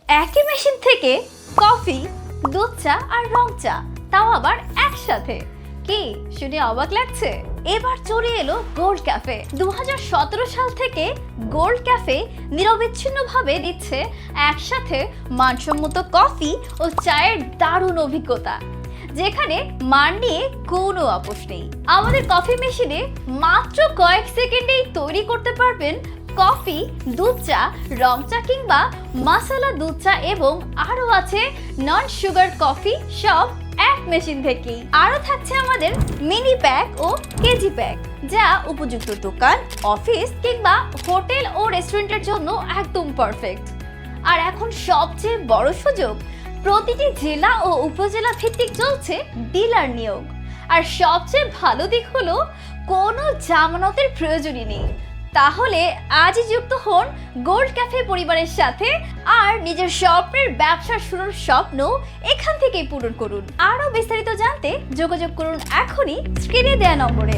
একই মেশিন থেকে কফি, দুধ চা আর রং চা, তাও আবার একসাথে। কি শুনে অবাক লাগছে? এবার চলে এলো গোল্ড ক্যাফে। 2017 সাল থেকে গোল্ড ক্যাফে নিরবিচ্ছিন্নভাবে দিচ্ছে একসাথে মানসম্মত কফি ও চায়ের দারুণ অভিজ্ঞতা, যেখানে মান নিয়ে কোনো আপোষ নেই। আমাদের কফি মেশিনে মাত্র কয়েক সেকেন্ডেই তৈরি করতে পারবেন কফি, দুধ চা, রং চা কিংবা মশলা দুধ চা, এবং আরও আছে নন সুগার কফি, সব এক মেশিন থেকেই। আরও থাকছে আমাদের মিনি প্যাক ও কেজি প্যাক, যা উপযুক্ত দোকান, অফিস কিংবা হোটেল ও রেস্টুরেন্টের জন্য একদম পারফেক্ট। আর এখন সবচেয়ে বড় সুযোগ, প্রতিটি জেলা ও উপজেলা ভিত্তিক চলছে ডিলার নিয়োগ। আর সবচেয়ে ভালো দিক হলো কোনো জামানতের প্রয়োজনই নেই। তাহলে আজই যুক্ত হন গোল্ড ক্যাফে পরিবারের সাথে আর নিজের স্বপ্নের ব্যবসা শুরুর স্বপ্ন এখান থেকেই পূরণ করুন। আরও বিস্তারিত জানতে যোগাযোগ করুন এখনই স্ক্রিনে দেওয়া নম্বরে।